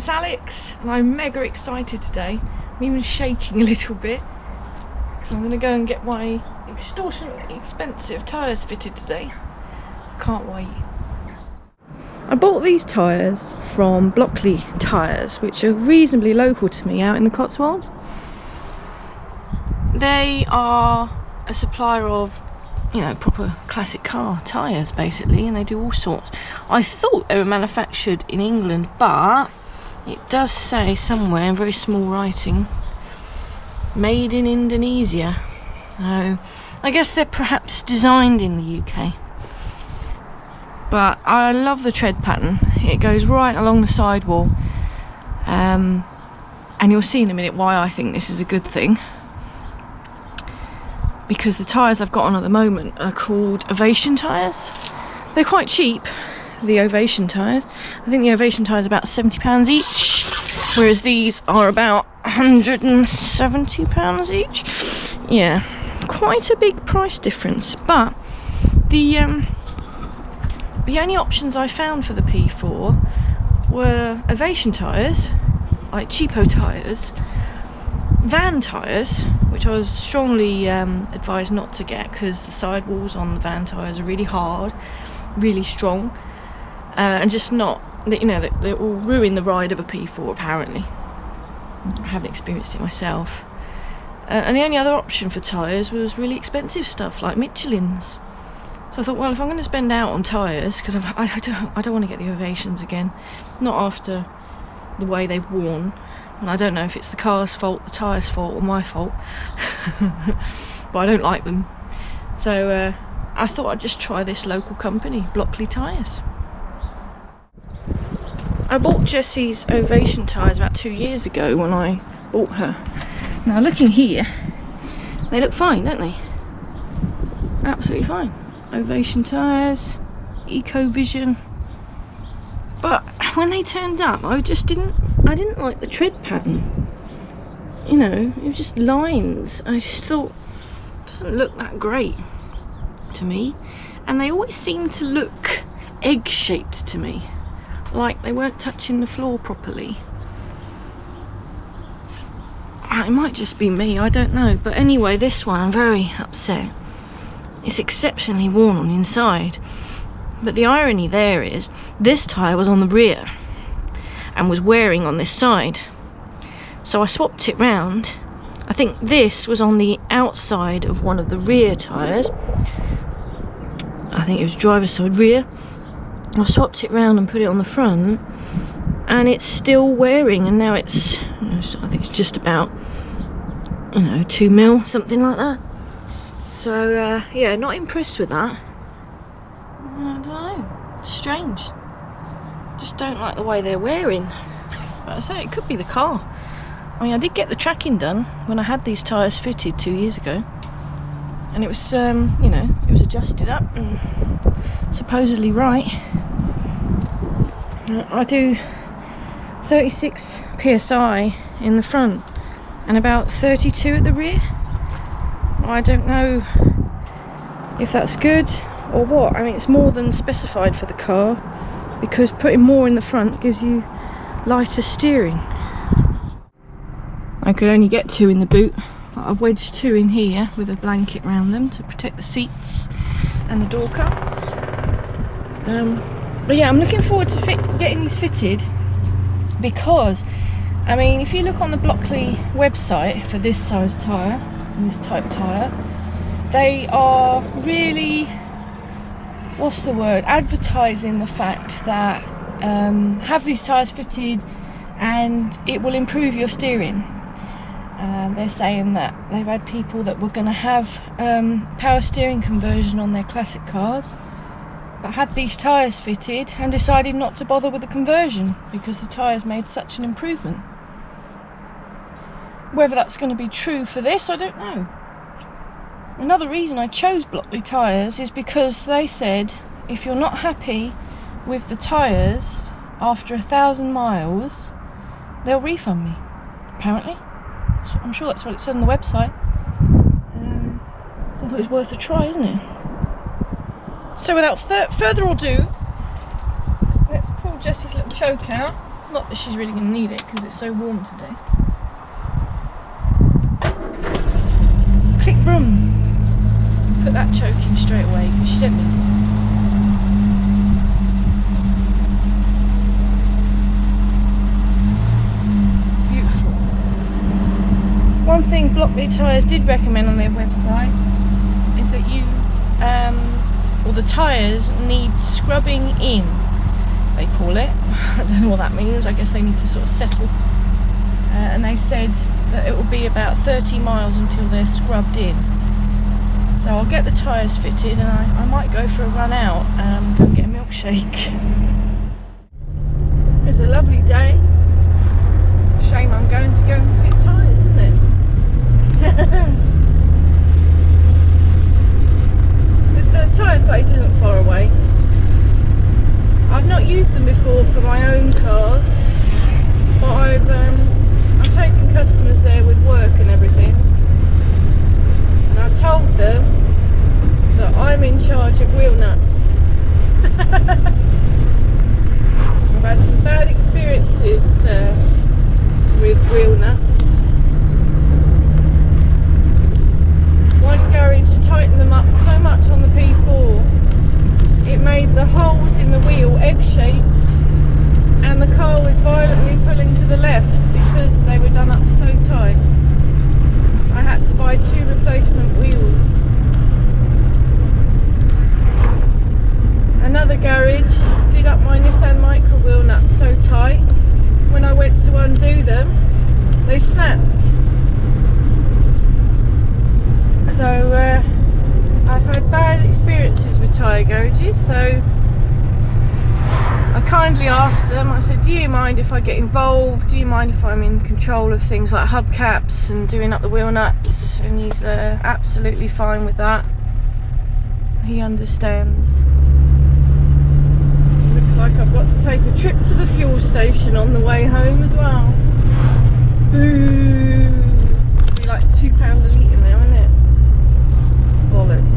name's Alex and I'm mega excited today. I'm even shaking a little bit because I'm going to go and get my extortionately expensive tyres fitted today. I can't wait. I bought these tyres from Blockley Tyres, which are reasonably local to me out in the Cotswolds. They are a supplier of, you know, proper classic car tyres basically, and they do all sorts. I thought they were manufactured in England, but it does say somewhere in very small writing, made in Indonesia. So I guess they're perhaps designed in the UK. But I love the tread pattern. It goes right along the sidewall, and you'll see in a minute why I think this is a good thing. Because the tyres I've got on at the moment are called Ovation tyres. They're quite cheap, the Ovation tyres. I think the Ovation tyres are about £70 each, whereas these are about £170 each. Yeah, quite a big price difference. But the only options I found for the P4 were Ovation tyres, like cheapo tyres, van tyres, which I was strongly advised not to get because the sidewalls on the van tyres are really hard, really strong, and just not, you know, they will ruin the ride of a P4 apparently. I haven't experienced it myself. And the only other option for tyres was really expensive stuff like Michelin's. So I thought, well, if I'm going to spend out on tyres, because I don't want to get the Ovations again, not after the way they've worn, and I don't know if it's the car's fault, the tyre's fault, or my fault, but I don't like them. So I thought I'd just try this local company, Blockley Tyres. I bought Jessie's Ovation tyres about 2 years ago when I bought her. Now looking here, they look fine, don't they? Absolutely fine. Ovation tyres, Ecovision. But when they turned up, I didn't like the tread pattern. You know, it was just lines. I just thought, it doesn't look that great to me. And they always seem to look egg-shaped to me, like they weren't touching the floor properly. It might just be me, I don't know. But anyway, this one, I'm very upset. It's exceptionally worn on the inside. But the irony there is, this tyre was on the rear and was wearing on this side. So I swapped it round. I think this was on the outside of one of the rear tyres. I think it was driver's side rear. I swapped it round and put it on the front, and it's still wearing, and now it's, I think it's just about, 2 mil, something like that. So yeah, not impressed with that. I don't know, strange. Just don't like the way they're wearing. But I say, it could be the car. I mean, I did get the tracking done when I had these tyres fitted 2 years ago, and it was it was adjusted up and supposedly right. I do 36 psi in the front and about 32 at the rear. I don't know if that's good or what. I mean, it's more than specified for the car, because putting more in the front gives you lighter steering. I could only get 2 in the boot, but I've wedged 2 in here with a blanket around them to protect the seats and the door cups. But yeah, I'm looking forward to getting these fitted, because I mean, if you look on the Blockley website for this size tyre and this type tyre, they are really, advertising the fact that have these tyres fitted and it will improve your steering. They're saying that they've had people that were going to have power steering conversion on their classic cars, but had these tyres fitted and decided not to bother with the conversion because the tyres made such an improvement. Whether that's going to be true for this, I don't know. Another reason I chose Blockley Tyres is because they said if you're not happy with the tyres after 1,000 miles, they'll refund me, apparently. I'm sure that's what it said on the website. So I thought it was worth a try, isn't it? So without further ado, let's pull Jessie's little choke out. Not that she's really going to need it because it's so warm today. Click broom. Put that choke in straight away because she don't need it. Beautiful. One thing Blockley Tyres did recommend on their website is that you, or the tyres need scrubbing in, they call it. I don't know what that means. I guess they need to sort of settle. And they said that it will be about 30 miles until they're scrubbed in. So I'll get the tyres fitted and I might go for a run out and go and get a milkshake. It's a lovely day. Shame I'm going to go and fit tyres, isn't it? The tyre place isn't far away. I've not used them before for my own cars, but I'm taking customers there with work and everything, and I've told them that I'm in charge of wheel nuts. I've had some bad experiences with wheel nuts. One garage tightened them up so much on the P4 it made the holes in the wheel egg-shaped, and the car was violently pulling to the left because they were done up so tight. I had to buy 2 replacement wheels. Another garage did up my Nissan Micra wheel nuts so tight, when I went to undo them, they snapped. So I've had bad experiences with tyre garages, so I kindly asked them, I said, do you mind if I get involved? Do you mind if I'm in control of things like hubcaps and doing up the wheel nuts? And he's absolutely fine with that. He understands. Looks like I've got to take a trip to the fuel station on the way home as well. Boo! It'll be like £2 a litre now, isn't it? Bollocks.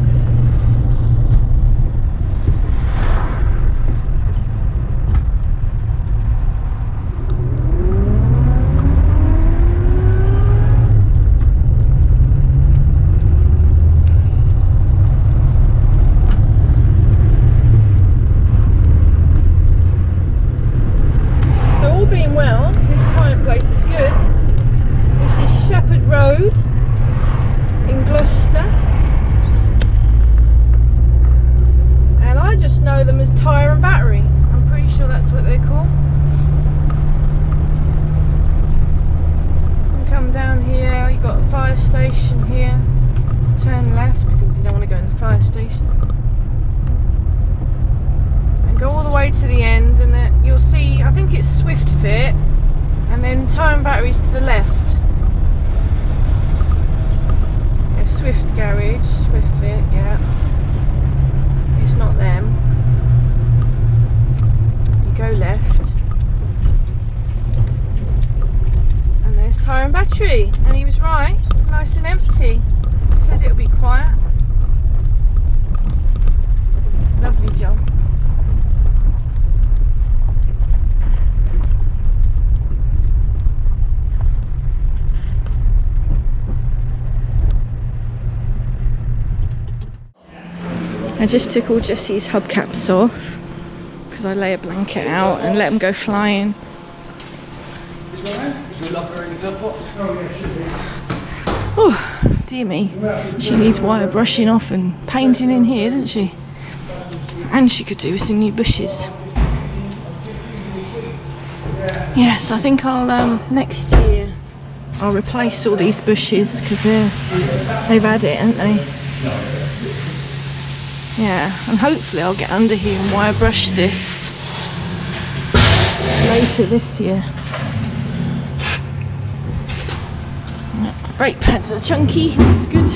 So all being well, this tyre place is good. This is Shepherd Road in Gloucester. I just know them as tyre and battery. I'm pretty sure that's what they're called. And come down here, you've got a fire station here. Turn left because you don't want to go in the fire station. And go all the way to the end, and then you'll see, I think it's Swift Fit, and then tyre and batteries to the left. Yeah, Swift Garage, Swift Fit, yeah. It's not them. You go left and there's tyre and battery, and he was right, it was nice and empty. He said it'll be quiet. Lovely job. I just took all Jesse's hubcaps off because I lay a blanket out and let them go flying. Oh, dear me. She needs wire brushing off and painting in here, doesn't she? And she could do with some new bushes. Yes, I think I'll next year I'll replace all these bushes because they've had it, haven't they? Yeah, and hopefully I'll get under here and wire brush this later this year. Yeah, brake pads are chunky, that's good.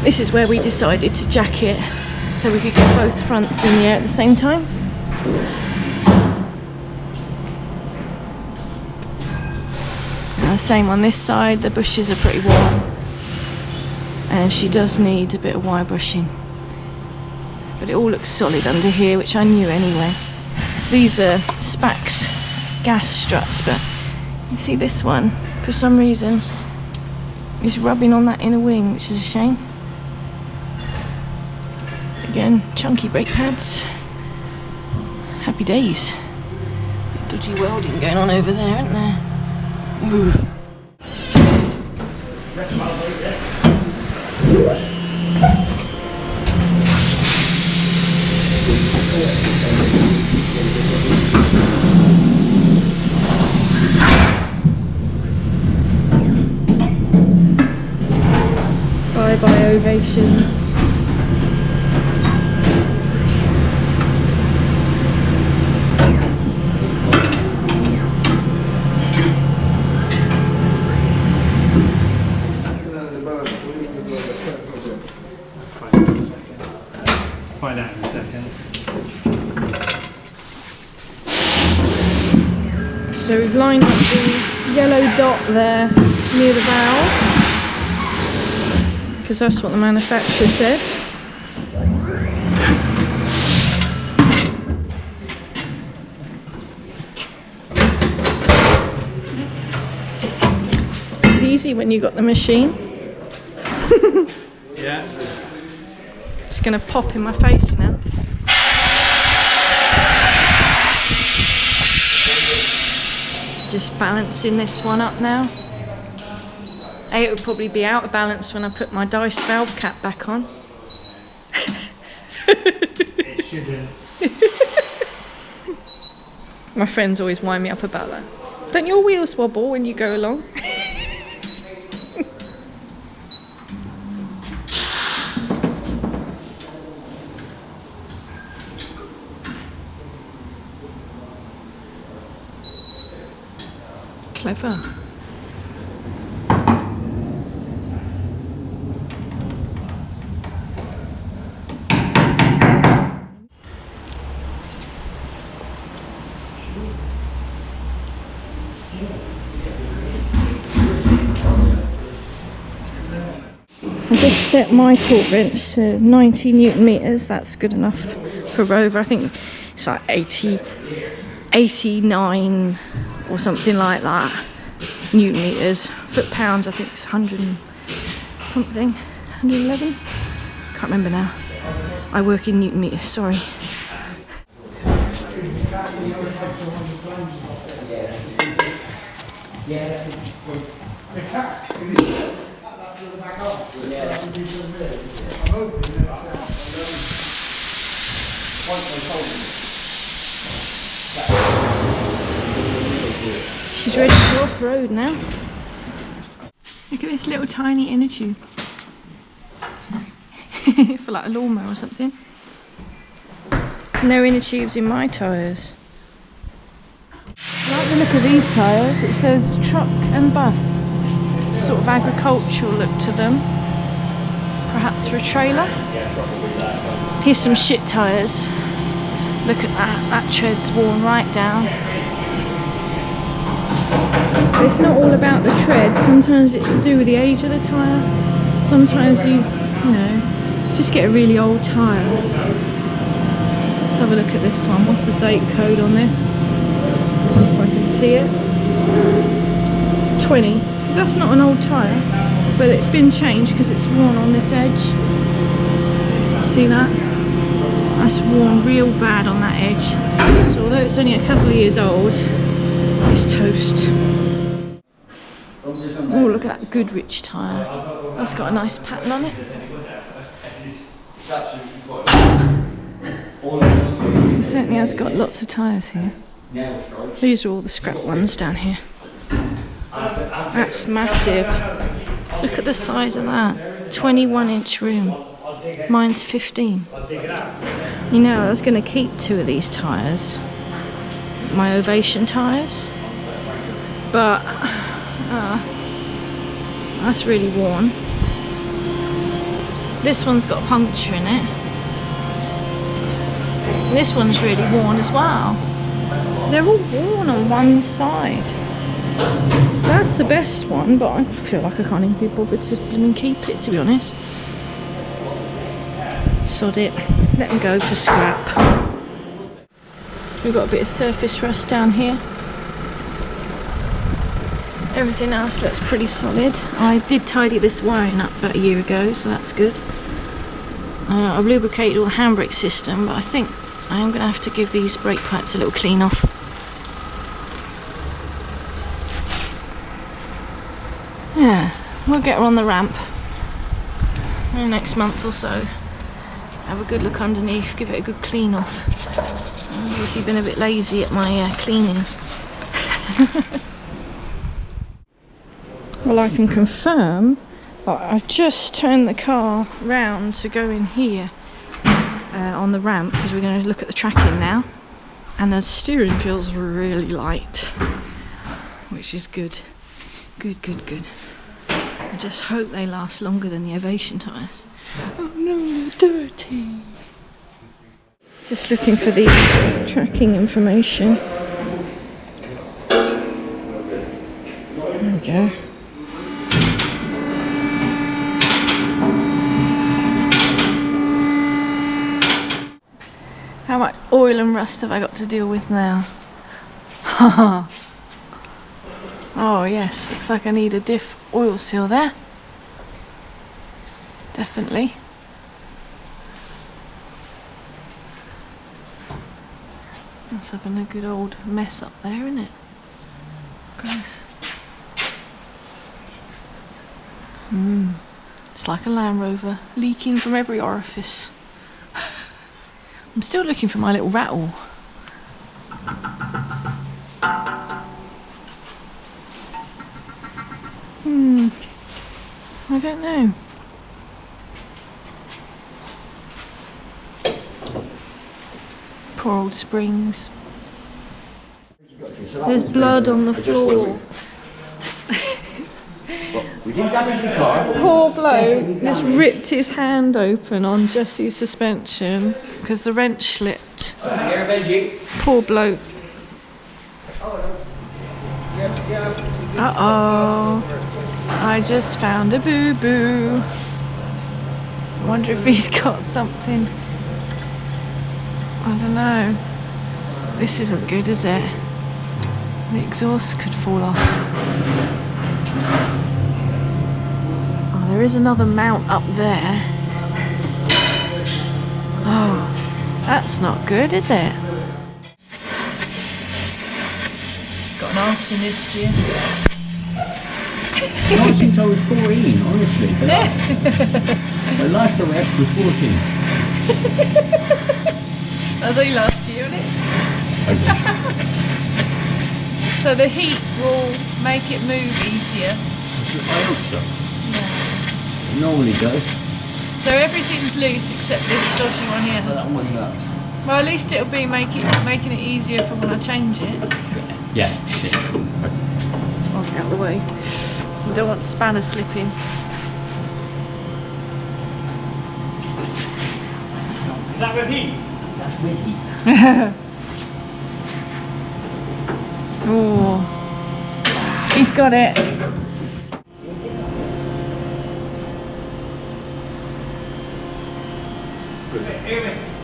This is where we decided to jack it so we could get both fronts in the air at the same time. And the same on this side, the bushes are pretty warm. And she does need a bit of wire brushing. But but it all looks solid under here, which I knew anyway. These are Spax gas struts, but you see this one, for some reason, is rubbing on that inner wing, which is a shame. Again, chunky brake pads. Happy days. Dodgy welding going on over there, isn't there? Ooh. Bye-bye ovations. Find out in a second. So we've lined up the yellow dot there near the valve, because that's what the manufacturer said. It's easy when you got the machine. Yeah. It's going to pop in my face now. Just balancing this one up now. It would probably be out of balance when I put my dice valve cap back on. It shouldn't. My friends always wind me up about that. Don't your wheels wobble when you go along? Clever. I just set my torque wrench to 90 Newton meters. That's good enough for Rover. I think it's like 89 or something like that Newton meters. Foot pounds, I think it's 100 and something, 111. Can't remember now. I work in Newton meters. Sorry. She's ready for off-road now. Look at this little tiny inner tube. For like a lawnmower or something. No inner tubes in my tyres. I like the look of these tyres. It says truck and bus. Sort of agricultural look to them. Perhaps for a trailer. Here's some shit tyres. Look at that. That tread's worn right down. It's not all about the tread. Sometimes it's to do with the age of the tyre. Sometimes you know, just get a really old tyre. Let's have a look at this one. What's the date code on this? If I can see it. 20. So that's not an old tyre, but it's been changed because it's worn on this edge. See that? That's worn real bad on that edge. So although it's only a couple of years old, it's toast. Oh, look at that Goodrich tyre. That's got a nice pattern on it. It certainly has got lots of tyres here. These are all the scrap ones down here. That's massive. Look at the size of that. 21-inch rim. Mine's 15. You know, I was going to keep 2 of these tyres. My Ovation tyres. But that's really worn. This one's got a puncture in it. This one's really worn as well. They're all worn on one side. That's the best one, but I feel like I can't even be bothered to blooming keep it, to be honest. Sod it. Let them go for scrap. We've got a bit of surface rust down here. Everything else looks pretty solid. I did tidy this wiring up about a year ago, so that's good. I've lubricated all the handbrake system, but I think I am going to have to give these brake pipes a little clean off. Yeah, we'll get her on the ramp in the next month or so. Have a good look underneath, give it a good clean off. I've obviously been a bit lazy at my cleaning. Well, I can confirm I've just turned the car round to go in here on the ramp, because we're going to look at the tracking now, and the steering feels really light, which is good. Good. I just hope they last longer than the Ovation tyres. Oh no, they're dirty. Just looking for the tracking information. There we go. How much oil and rust have I got to deal with now? Oh yes, looks like I need a diff oil seal there. Definitely. That's having a good old mess up there, isn't it? Gross. It's like a Land Rover, leaking from every orifice. I'm still looking for my little rattle. I don't know. Poor old springs. There's blood on the floor. We didn't damage the car. Poor bloke just ripped his hand open on Jesse's suspension because the wrench slipped. Poor bloke. Uh-oh. I just found a boo-boo. I wonder if he's got something. I don't know. This isn't good, is it? The exhaust could fall off. Oh, there is another mount up there. Oh, that's not good, is it? Got an arsonist here. Not since I was 14, honestly. My last arrest was 14. That's only last year, isn't it? Okay. So the heat will make it move easier. I hope so. Yeah. It normally does. So everything's loose except this dodgy one here. But that one does. Well, at least it'll be making it easier for when I change it. Yeah. I'll get out of the way. I don't want spanner slipping. Is that with heat? That's with heat. Oh, he's got it.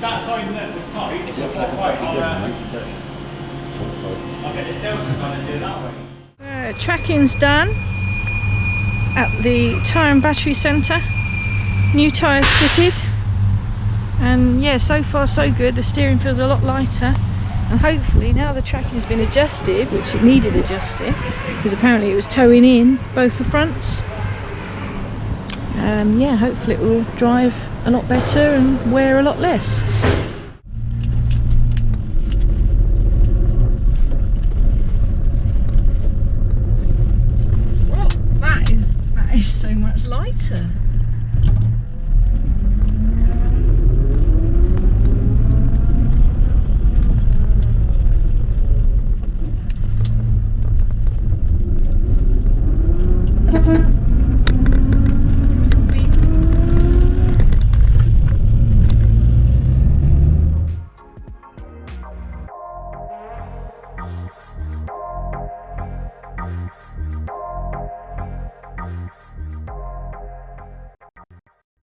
That side net was tight. If it's not right, I'll get this Nelson gun and do it that way. Tracking's done at the tyre and battery centre. New tyres fitted. And yeah, so far so good. The steering feels a lot lighter. And hopefully now the tracking's been adjusted, which it needed adjusting, because apparently it was towing in both the fronts. Yeah, hopefully it will drive a lot better and wear a lot less. Well, that is so much lighter.